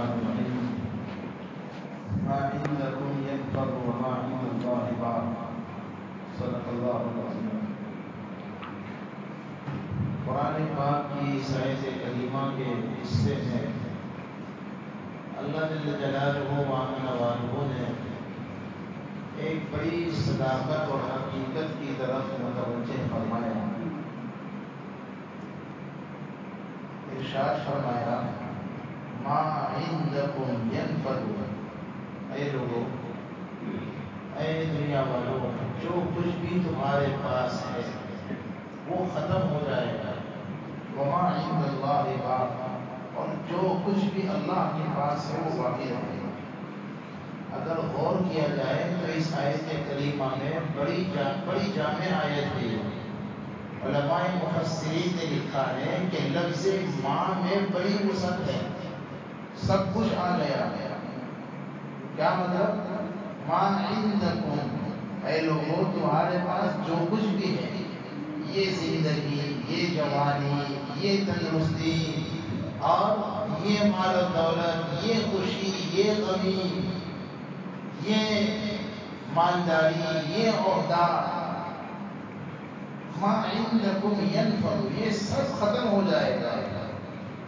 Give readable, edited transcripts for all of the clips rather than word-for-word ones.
الرحمن الرحيم ما عندكم ينفد وما عند الله باق صدق اللہ العظیم۔ قرآن پاک کی اس آیت کریمہ کے حصے میں اللہ جل جلالہ والہ نے ایک بڑی صداقت اور حقیقت کی طرف متوجہ فرمایا۔ ارشاد فرمایا ما عندکم ینفد، اے لوگو، اے دنیا والو، جو کچھ بھی تمہارے پاس ہے وہ ختم ہو جائے گا۔ وما عند اللہ باق، اور جو کچھ بھی اللہ کے پاس ہے وہ باقی رہے گا۔ اگر غور کیا جائے تو اس آیت کریمہ میں بڑی جامع آیت ہے۔ علماء مفسرین نے لکھا ہے کہ لفظ ما میں بڑی وسعت ہے، سب کچھ آ گیا۔ کیا مطلب؟ ما عندکم، اے لوگوں تمہارے پاس جو کچھ بھی ہے، یہ زندگی، یہ جوانی، یہ تندرستی اور یہ مال و دولت، یہ خوشی، یہ غمی، یہ مالداری، یہ عہدہ، ما عندکم ینفد، یہ سب ختم ہو جائے گا۔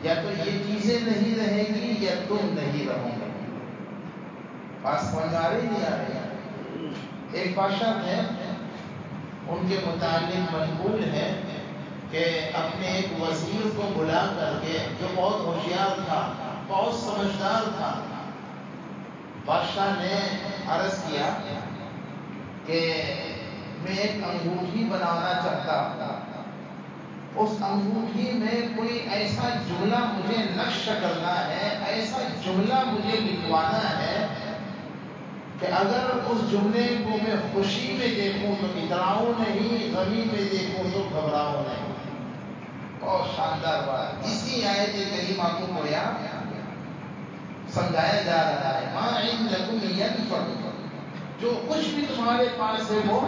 یا تو یہ چیزیں نہیں رہے گی یا تم نہیں رہو گے۔ بات سمجھ آ رہی نہیں آ رہی؟ ایک بادشاہ تھے، ان کے متعلق منقول ہے کہ اپنے ایک وزیر کو بلا کر کے، جو بہت ہوشیار تھا، بہت سمجھدار تھا، بادشاہ نے عرض کیا کہ میں ایک انگوٹھی بنانا چاہتا ہوں، اس انگوٹھی میں کوئی ایسا جملہ مجھے نقش کرنا ہے، ایسا جملہ مجھے لکھوانا ہے کہ اگر اس جملے کو میں خوشی میں دیکھوں تو اتراؤں نہیں، غمی میں دیکھوں تو گھبراؤں نہیں۔ بہت شاندار بات، اسی آیت کریمہ کو گویا سمجھایا جا رہا ہے۔ ما عندکم ینفد، جو کچھ بھی تمہارے پاس ہے وہ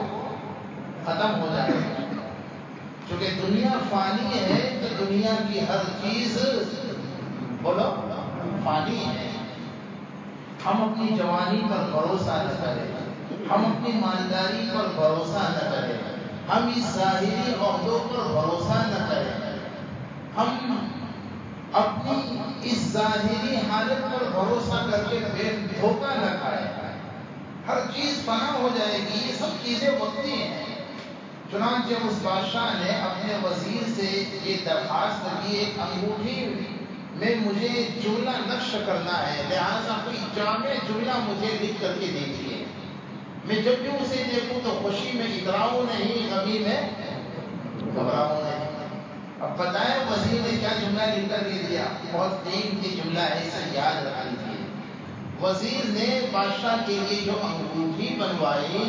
ختم ہو جائے گا۔ چونکہ دنیا فانی ہے تو دنیا کی ہر چیز بولو فانی ہے۔ ہم اپنی جوانی پر بھروسہ نہ کریں، ہم اپنی مالداری پر بھروسہ نہ کریں، ہم اس ظاہری عہدوں پر بھروسہ نہ کریں، ہم اپنی اس ظاہری حالت پر بھروسہ کر کے بے دھوکہ نہ کھائیں۔ ہر چیز فنا ہو جائے گی، یہ سب چیزیں وقتی ہیں۔ چنانچہ اس بادشاہ نے اپنے وزیر سے یہ درخواست کی، ایک انگوٹھی میں مجھے جملہ نقش کرنا ہے، لہٰذا کوئی جامع جملہ مجھے لکھ کر کے دیجیے، میں جب بھی اسے دیکھوں تو خوشی میں اتراؤں نہیں، غمی میں گھبراؤں نہیں۔ اب بتائیں وزیر نے کیا جملہ لکھ کر کے دیا؟ بہت قیمتی جملہ ہے، اسے یاد رکھ لیجیے۔ وزیر نے بادشاہ کے لیے جو انگوٹھی بنوائی،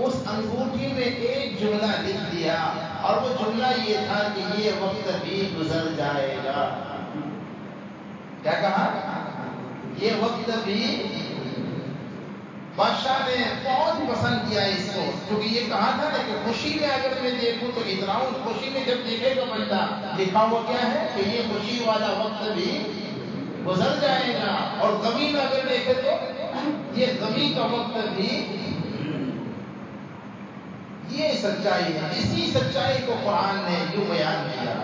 اس انگوٹھی میں ایک جملہ لکھ دیا، اور وہ جملہ یہ تھا کہ یہ وقت بھی گزر جائے گا۔ کیا کہا؟ یہ وقت بھی۔ بادشاہ نے بہت پسند کیا اس کو، کیونکہ یہ کہا تھا نا کہ خوشی میں اگر میں دیکھوں تو اتراؤں، خوشی میں جب دیکھے گا بندہ، لکھا ہوا کیا ہے کہ یہ خوشی والا وقت بھی گزر جائے گا، اور غمی میں اگر دیکھے تو یہ غمی کا وقت بھی۔ یہ سچائی ہے، اسی سچائی کو قرآن نے یوں بیان کیا۔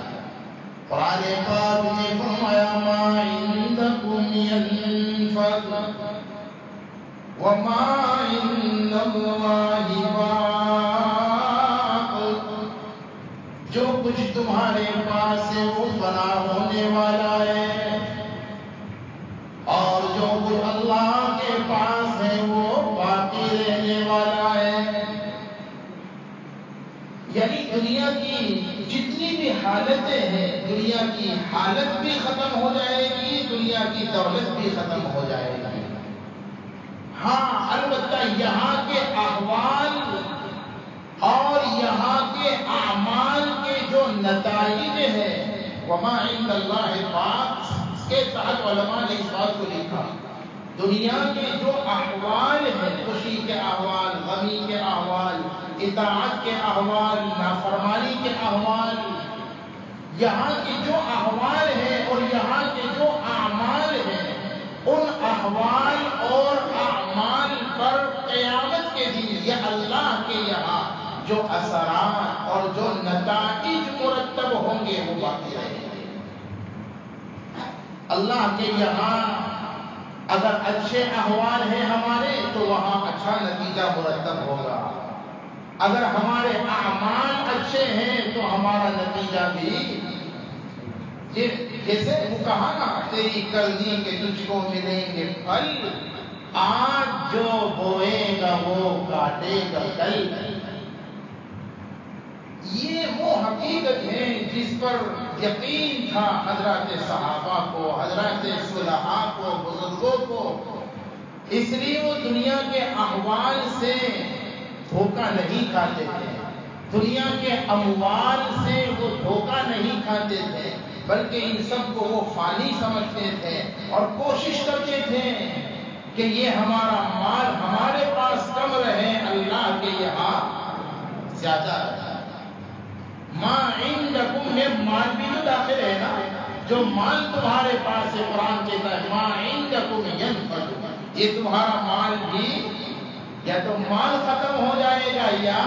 قرآن پاک نے فرمایا ما عندکم ینفد وما عند اللہ باق، جو کچھ تمہارے پاس ہے وہ فنا ہونے والا ہے، اور جو کچھ اللہ کے پاس ہے وہ باقی رہنے والا ہے۔ یعنی دنیا کی جتنی بھی حالتیں ہیں، دنیا کی حالت بھی ختم ہو جائے گی، دنیا کی دولت بھی ختم ہو جائے گی۔ ہاں البتہ یہاں کے احوال اور یہاں کے اعمال کے جو نتائج ہیں، وما عند اللہ باق، اس کے تحت علماء نے اس بات کو لکھا، دنیا کے جو احوال ہیں، خوشی کے احوال، غمی کے احوال، اطاعت کے احوال، نافرمانی کے احوال، یہاں کے جو احوال ہیں اور یہاں کے جو اعمال ہیں، ان جو اثرات اور جو نتائج مرتب ہوں گے وہ باقی رہیں گے۔ اللہ کے یہاں اگر اچھے احوال ہیں ہمارے تو وہاں اچھا نتیجہ مرتب ہوگا، اگر ہمارے اعمال اچھے ہیں تو ہمارا نتیجہ بھی جیسے وہ کہا نا تیری کرنی کے تجھ کو ملیں گے پھل، آج جو بوئے گا وہ کاٹے گا کل۔ یہ وہ حقیقت ہے جس پر یقین تھا حضرات صحابہ کو، حضرات صلحاء کو، بزرگوں کو، اس لیے وہ دنیا کے احوال سے دھوکہ نہیں کھاتے تھے، دنیا کے اموال سے وہ دھوکہ نہیں کھاتے تھے، بلکہ ان سب کو وہ فانی سمجھتے تھے اور کوشش کرتے تھے کہ یہ ہمارا مال ہمارے پاس کم رہے، اللہ کے یہاں زیادہ رہے۔ ما عندکم میں مال بھی تو داخل ہے نا، جو مال تمہارے پاس ہے، قرآن کہتا ہے ما عندکم ينفد، یہ تمہارا مال بھی یا تو مال ختم ہو جائے گا یا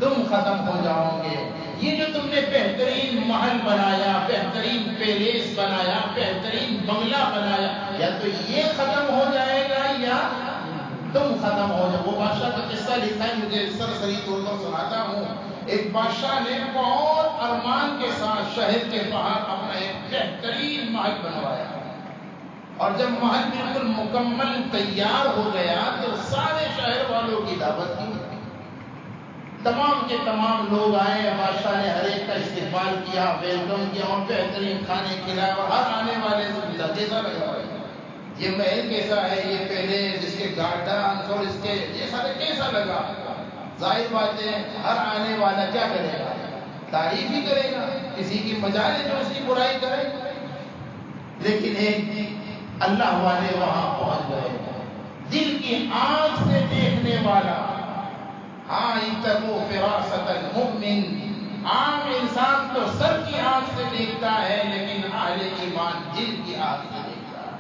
تم ختم ہو جاؤ گے۔ یہ جو تم نے بہترین محل بنایا، بہترین پیلیس بنایا، بہترین بنگلہ بنایا، یا تو یہ ختم ہو جائے گا یا تم ختم ہو جاؤ۔ وہ بادشاہ کا قصہ لکھا ہے، مجھے سرسری طور پر سناتا ہوں۔ ایک بادشاہ نے بہت ارمان کے ساتھ شہر کے باہر اپنا ایک بہترین محل بنوایا، اور جب محل بالکل مکمل تیار ہو گیا تو سارے شہر والوں کی دعوت کی، تمام کے تمام لوگ آئے، بادشاہ نے ہر ایک کا استقبال کیا، ویلکم کیا اور بہترین کھانے کھلائے، اور ہر آنے والے سے پوچھا کیسا لگا، یہ محل کیسا ہے، یہ پہلے جس کے گارڈن اور اس کے یہ سارے کیسا لگا۔ ظاہر بات ہے ہر آنے والا کیا کرے گا، تعریف ہی کرے گا، کسی کی مجال ہے جو اس کی برائی کرے۔ لیکن ایک اللہ والے وہاں پہنچ گئے، دل کی آنکھ سے دیکھنے والا۔ ہاں انتقو فراست المؤمن، عام انسان تو سر کی آنکھ سے دیکھتا ہے، لیکن اہل ایمان دل کی آنکھ سے دیکھتا ہے۔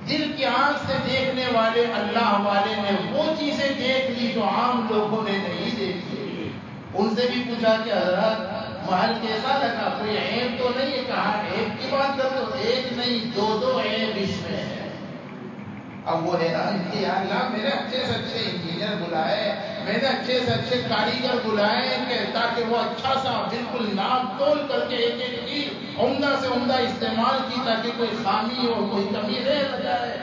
دل کی آنکھ سے دیکھنے والے اللہ والے نے وہ چیزیں دیکھ لی جو عام لوگوں نے نہیں دیکھی۔ ان سے بھی پوچھا کہ حضرت محل کیسا لگا، کوئی عیب تو نہیں ہے؟ کہا عیب کی بات کر تو ایک نہیں دو عیب اس میں ہے۔ اب وہ حیران کہ یا اللہ میرے اچھے سے اچھے انجینئر بلائے، میرے اچھے سے اچھے کاریگر بلائے کہ تاکہ وہ اچھا سا بالکل ناپ تول کر کے ایک ایک چیز عمدہ سے عمدہ استعمال کی تاکہ کوئی خامی اور کوئی کمی نہ جائے،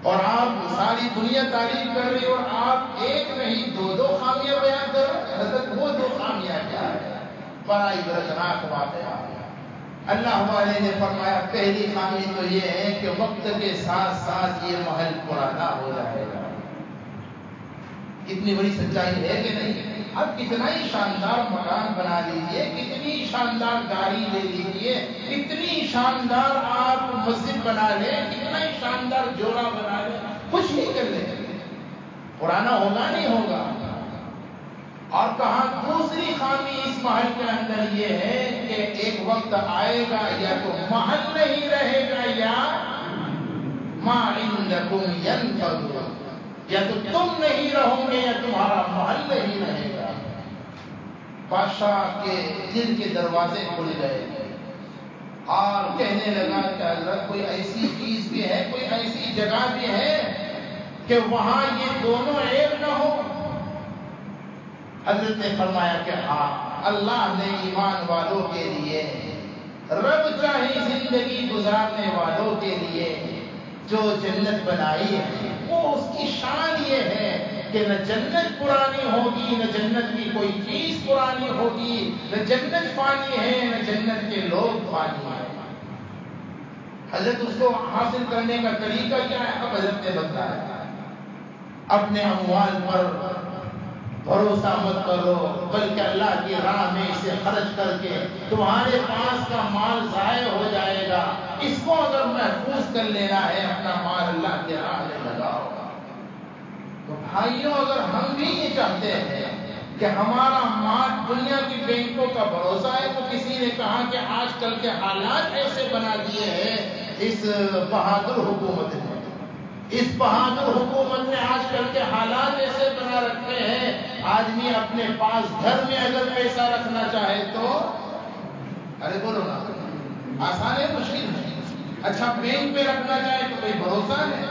اور آپ ساری دنیا تعریف کر رہی اور آپ ایک نہیں دو خامیاں بیان کر رہے ہیں۔ حضرت وہ دو خامیاں کیا ہے؟ بڑا عبرتناک واقعہ۔ اللہ والے نے فرمایا پہلی خامی تو یہ ہے کہ وقت کے ساتھ ساتھ یہ محل پرانا ہو جائے گا۔ کتنی بڑی سچائی ہے کہ نہیں؟ اب کتنا ہی شاندار مکان بنا لیجئے، کتنی شاندار گاڑی لے لیجئے، کتنی شاندار آپ مسجد بنا لیں، کتنا ہی شاندار جوڑا بنا لیں، کچھ نہیں کر لیں، پرانا ہوگا نہیں ہوگا۔ اور کہا دوسری خامی اس محل کے اندر یہ ہے کہ ایک وقت آئے گا یا تو محل نہیں رہے گا یا ما عندکم ينفد، یا تو تم نہیں رہو گے یا تمہارا محل نہیں رہے گا۔ بادشاہ کے دل کے دروازے کھل گئے اور کہنے لگا کہ حضرت کوئی ایسی چیز بھی ہے، کوئی ایسی جگہ بھی ہے کہ وہاں یہ دونوں عیب نہ ہو؟ حضرت نے فرمایا کہ ہاں، اللہ نے ایمان والوں کے لیے، رب چاہی زندگی گزارنے والوں کے لیے جو جنت بنائی ہے وہ اس کی شان یہ ہے کہ نہ جنت پرانی ہوگی، نہ جنت کی کوئی چیز پرانی ہوگی، نہ جنت فانی ہے، نہ جنت کے لوگ فانی ہیں۔ حضرت اس کو حاصل کرنے کا طریقہ کیا ہے؟ اب حضرت نے بتایا اپنے اموال پر بھروسہ مت کرو، بلکہ اللہ کی راہ میں اسے خرچ کر کے تمہارے پاس کا مال ضائع ہو جائے گا، اس کو اگر محفوظ کر لینا ہے اپنا مال اللہ کی راہ میں لگاؤ۔ تو بھائیوں اگر ہم بھی یہ چاہتے ہیں کہ ہمارا مال دنیا کی بینکوں کا بھروسہ ہے، تو کسی نے کہا کہ آج کل کے حالات ایسے بنا دیے ہیں اس بہادر حکومت نے اس بہادر حکومت نے آج کل کے حالات ایسے بنا رکھے ہیں، آدمی اپنے پاس گھر میں اگر پیسہ رکھنا چاہے تو ارے بولو نا، آسان ہے مشکل ہے؟ اچھا بینک میں رکھنا چاہے تو کوئی بھروسہ ہے؟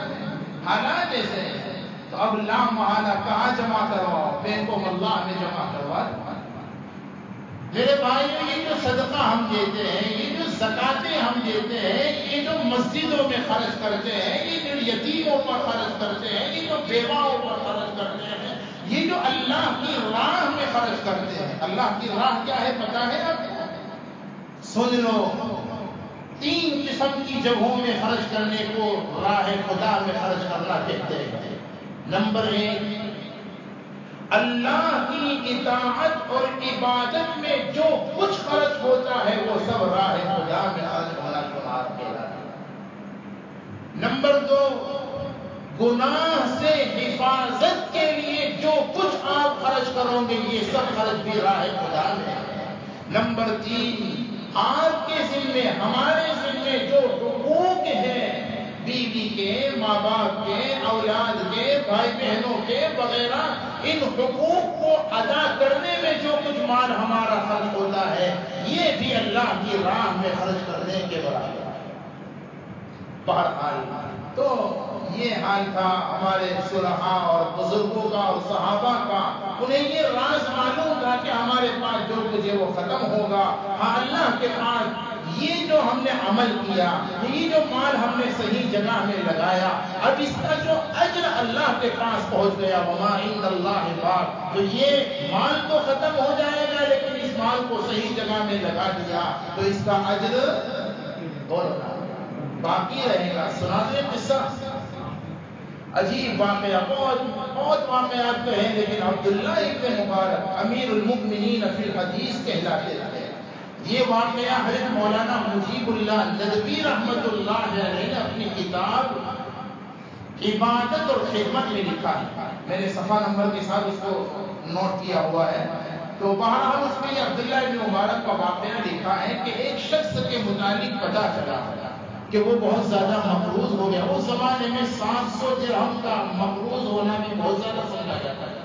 حالات ایسے ہیں، تو اب لا محالہ کہاں جمع کرواؤ؟ بینکوں میں اللہ میں جمع کروا۔ میرے بھائیوں، یہ جو صدقہ ہم دیتے ہیں، یہ جو زکاتیں ہم دیتے ہیں، یہ جو مسجدوں میں خرچ کرتے ہیں، یہ جو یتیموں پر خرچ کرتے ہیں، یہ جو بیواؤں پر خرچ کرتے ہیں، یہ جو اللہ کی راہ میں خرچ کرتے ہیں، اللہ کی راہ کیا ہے پتہ ہے آپ کو؟ سن لو، 3 قسم کی جگہوں میں خرچ کرنے کو راہ خدا میں خرچ کرنا کہتے ہیں۔ نمبر 1، اللہ کی اطاعت اور عبادت میں جو کچھ خرچ ہوتا ہے وہ سب راہ خدا میں خرچ ہونا شمار کہلاتا ہے۔ نمبر 2، گناہ سے حفاظت کے لیے جو کچھ آپ خرچ کرو گے یہ سب خرچ بھی راہ خدا میں ہے۔ نمبر 3، آپ کے ذمے، ہمارے ذمے جو حقوق ہیں، بیوی کے، ماں باپ کے، اولاد کے، بھائی بہنوں کے وغیرہ، ان حقوق کو ادا کرنے میں جو کچھ مال ہمارا خرچ ہوتا ہے یہ بھی اللہ کی راہ میں خرچ کرنے کے برابر ہے۔ بہرحال تو یہ حال تھا ہمارے صلحاء اور بزرگوں کا اور صحابہ کا۔ انہیں یہ راز معلوم تھا کہ ہمارے پاس جو کچھ ہے وہ ختم ہوگا، ہاں اللہ کے پاس یہ جو ہم نے عمل کیا، یہ جو مال ہم نے صحیح جگہ میں لگایا، اب اس کا جو اجر اللہ کے پاس پہنچ گیا، وما عند اللہ باق، تو یہ مال تو ختم ہو جائے گا لیکن اس مال کو صحیح جگہ میں لگا دیا تو اس کا اجر باقی رہے گا۔ سنا دیں قصہ، عجیب واقعہ، بہت واقعات تو ہیں لیکن عبداللہ ابن مبارک امیر المؤمنین فی الحدیث کہلاتے تھے۔ یہ واقعہ حضرت مولانا مجیب اللہ ندوی رحمت اللہ علیہ نے اپنی کتاب عبادت اور خدمت میں لکھا ہے۔ میں نے صفحہ نمبر کے ساتھ اس کو نوٹ کیا ہوا ہے۔ تو بہرحال اس میں یہ عبداللہ ابن مبارک کا واقعہ لکھا ہے کہ ایک شخص کے متعلق پتہ چلا کہ وہ بہت زیادہ مقروض ہو گیا۔ اس زمانے میں 700 درہم کا مقروض ہونا بھی بہت زیادہ سمجھا جاتا ہے۔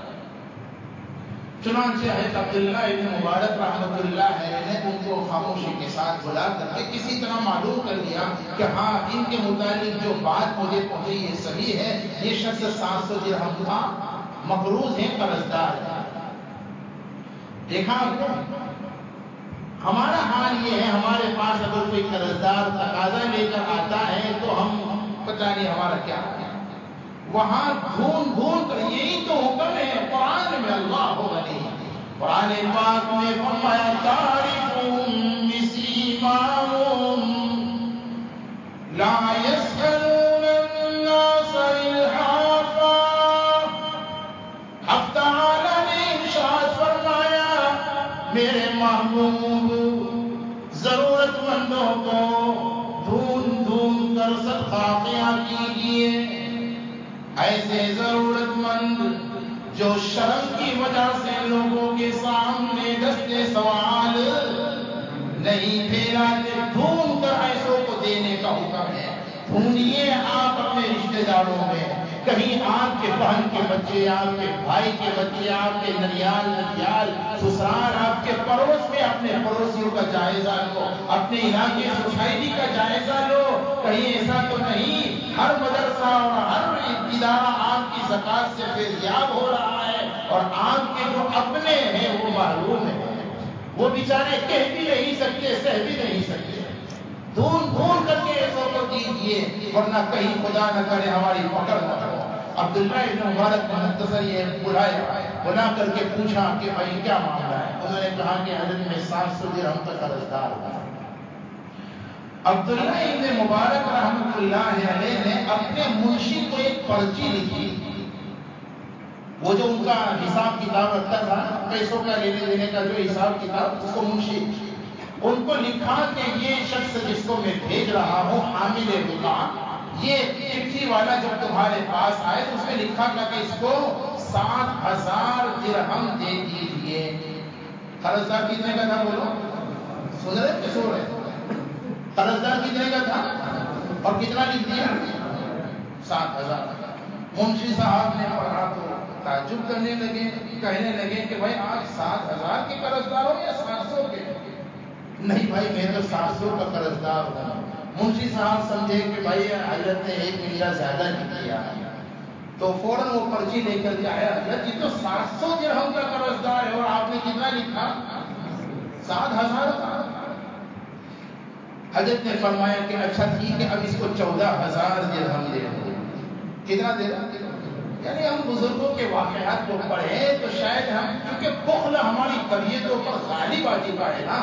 چنانچہ حضرت عبداللہ ابن مبارک رحمۃ اللہ علیہ نے ان کو خاموشی کے ساتھ بلا کر کے کسی طرح معلوم کر دیا کہ ہاں ان کے متعلق جو بات مجھے پہنچی یہ صحیح ہے، یہ شخص 700 درہم کا مقروض ہے، قرضدار ہے۔ دیکھا آپ کو، ہمارا حال یہ ہے، ہمارے پاس اگر کوئی قرضدار تقاضا لے کر آتا ہے تو ہم پتہ نہیں ہمارا کیا ہے، وہاں ڈھونڈ کر، یہی تو حکم ہے قرآن میں، اللہ غنی، قرآن پاک میں فرمایا تعریفهم بسیماهم لا يسألون الناس الحافا۔ حق تعالی نے ارشاد فرمایا میرے محبوب ضرورت مندوں کو ڈھونڈ کر صدقہ کیا کیجیے، ایسے ضرورت مند جو شرم کی وجہ سے لوگوں کے سامنے دستے سوال نہیں پھیلاتے، ڈھونڈ کر ایسوں کو دینے کا حکم ہے۔ ڈھونڈیے آپ اپنے رشتہ داروں میں، کہیں آپ کے بہن کے بچے، آپ کے بھائی کے بچے، آپ کے ننیال سسرال، آپ کے پڑوس میں اپنے پڑوسیوں کا جائزہ لو، اپنے علاقے سوسائٹی کا جائزہ لو، کہیں ایسا تو نہیں ہر مدرسہ اور ہر ادارہ آپ کی زکات سے فیضیاب ہو رہا ہے اور آپ کے جو اپنے ہیں وہ محروم ہیں، وہ بیچارے کہہ بھی نہیں سکتے، سہ بھی نہیں سکتے۔ ڈھونڈ کر کے ایسوں کو دیجیے ورنہ کہیں خدا نہ کرے ہماری پکڑ نہ ہو۔ عبداللہ ابن مبارک نے مختصر یہ بلا کر کے پوچھا کہ بھائی کیا معاملہ ہے؟ انہوں نے کہا کہ حضرت میں 700 درہم کا قرضدار ہوں۔ عبداللہ ابن مبارک رحمۃ اللہ علیہ نے اپنے منشی کو ایک پرچی لکھی، وہ جو ان کا حساب کتاب رکھتا تھا، پیسوں کا لینے دینے کا جو حساب کتاب، اس کو منشی، ان کو لکھا کہ یہ شخص جس کو میں بھیج رہا ہوں حامل بضاعت، یہ چٹھی والا جب تمہارے پاس آئے تو اس میں لکھا تھا کہ اس کو 7,000 درہم دے دیجیے۔ قرضدار کتنے کا تھا بولو؟ سن رہے کہ سو رہے؟ قرضدار کتنے کا تھا اور کتنا لکھ دیا؟ 7,000۔ منشی صاحب نے پڑھا تو تعجب کرنے لگے، کہنے لگے کہ بھائی آپ 7,000 کے قرض دار ہو یا 700 کے؟ نہیں بھائی میں تو 700 کا قرض دار ہوں۔ منشی صاحب سمجھے کہ بھائی حضرت نے 1 ملیا زیادہ نہیں کیا، تو فوراً وہ پرچی لے کر دیا ہے، حضرت جی تو 700 درہم کا قرض دار ہے اور آپ نے کتنا لکھا؟ 7,000 کا۔ حضرت نے فرمایا کہ اچھا ٹھیک ہے، اب اس کو 14,000 درہم دے دو۔ کتنا دے دو؟ یعنی ہم بزرگوں کے واقعات کو پڑھیں تو شاید ہم، کیونکہ بخل ہماری طبیعتوں پر غالب آ چکا ہے نا،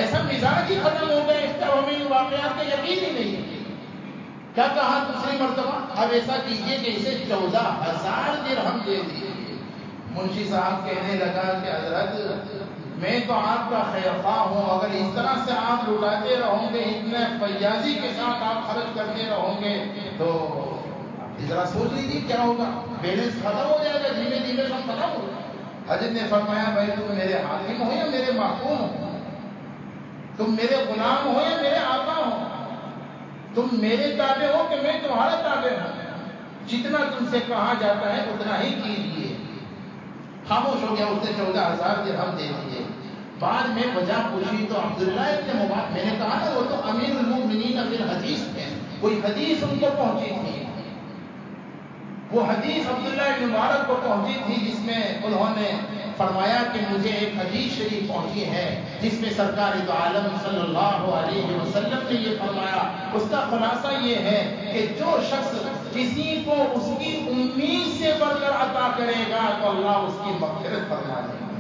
ایسا مزاج ہی ختم ہو گئے، اس طرح ہمیں واقعات کا یقین ہی نہیں ہے۔ کیا کہا دوسری مرتبہ؟ اب ایسا کیجئے کہ اسے 14,000 درہم دے دیجیے۔ منشی صاحب کہنے لگا کہ حضرت میں تو آپ کا خیرخواہ ہوں، اگر اس طرح سے آپ لٹاتے رہوں گے، اتنے فیاضی کے ساتھ آپ خرچ کرتے رہوں گے تو ذرا سوچ لیجیے کیا ہوگا، بیلنس ختم ہو جائے گا، دھیمے دھیمے سب ختم ہو جائے گا۔ حضرت نے فرمایا بھائی تم میرے حاکم ہو یا میرے محکوم ہو؟ تم میرے غلام ہو یا میرے آقا ہو؟ تم میرے تابع ہو کہ میں تمہارا تابع ہوں؟ جتنا تم سے کہا جاتا ہے اتنا ہی کیجیے۔ خاموش ہو گیا، اس نے 14,000 درہم دے دیے۔ بعد میں وجہ پوچھی تو عبداللہ ابن مبارک، میں نے کہا نا وہ تو امیر المؤمنین فی الحدیث ہیں، کوئی حدیث ان کو پہنچی تھی، وہ حدیث عبداللہ ابن مبارک کو پہنچی تھی جس میں انہوں نے فرمایا کہ مجھے ایک حدیث شریف پہنچی ہے جس میں سرکار دو عالم صلی اللہ علیہ وسلم نے یہ فرمایا، اس کا خلاصہ یہ ہے کہ جو شخص کسی کو اس کی امید سے بڑھ کر عطا کرے گا تو اللہ اس کی مغفرت فرما دے گا۔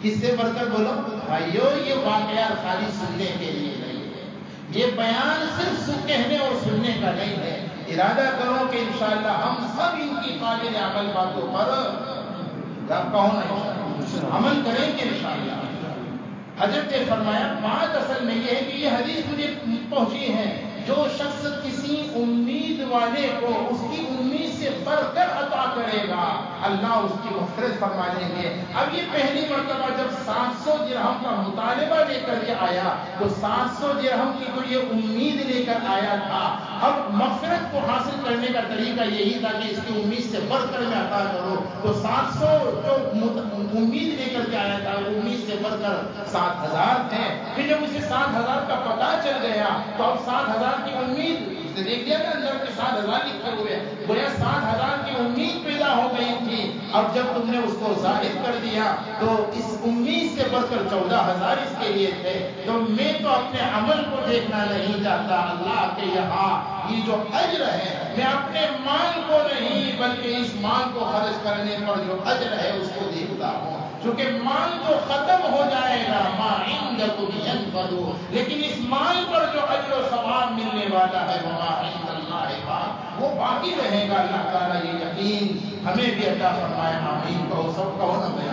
کس سے بڑھ کر؟ بولو بھائیو، یہ واقعات خالی سننے کے لیے نہیں ہے، یہ بیان صرف کہنے اور سننے کا نہیں ہے۔ ارادہ کرو کہ انشاءاللہ ہم سب ان کی قابل عمل باتوں پر عمل کریں گے انشاءاللہ۔ حضرت نے فرمایا بات اصل میں یہ ہے کہ یہ حدیث مجھے پہنچی ہے، جو شخص کسی امید والے کو اس کی امید سے بڑھ کر عطا کرے گا اللہ اس کی مغفرت فرما دیں گے۔ اب یہ پہلی مرتبہ جب 700 درہم کا مطالبہ لے کر یہ آیا تو 700 درہم کی تو یہ امید لے کر آیا تھا، اب مغفرت کو حاصل کرنے کا طریقہ یہی تھا کہ اس کی امید سے بڑھ کر میں عطا کروں، تو 700 جو امید لے کر کے آیا تھا امید سے بڑھ کر 7,000 تھے۔ پھر جب اسے 7,000 کا پتہ چل گیا تو اب 7,000 کی امید، اس نے دیکھ لیا نا اندر کے 7,000 لکھے ہوئے، گویا 7,000 کی امید پیدا ہو گئی تھی۔ اب جب تم نے اس کو ظاہر کر دیا تو اس امید سے بڑھ کر 14,000 اس کے لیے تھے، تو میں تو اپنے عمل کو دیکھنا نہیں چاہتا، اللہ کے یہاں یہ جو اجر ہے میں اپنے مال کو نہیں بلکہ اس مال کو خرچ کرنے پر جو اجر ہے اس کو دیکھتا ہوں، کیونکہ مال تو ختم ہو جائے گا، ما عندکم ينفد، لیکن اس مال پر جو اجر و ثواب ملنے والا ہے وما عند اللہ باق، وہ باقی رہے گا۔ اللہ تعالیٰ یہ یقین ہمیں بھی عطا فرمائے، آمین کہو، سب کہو نا۔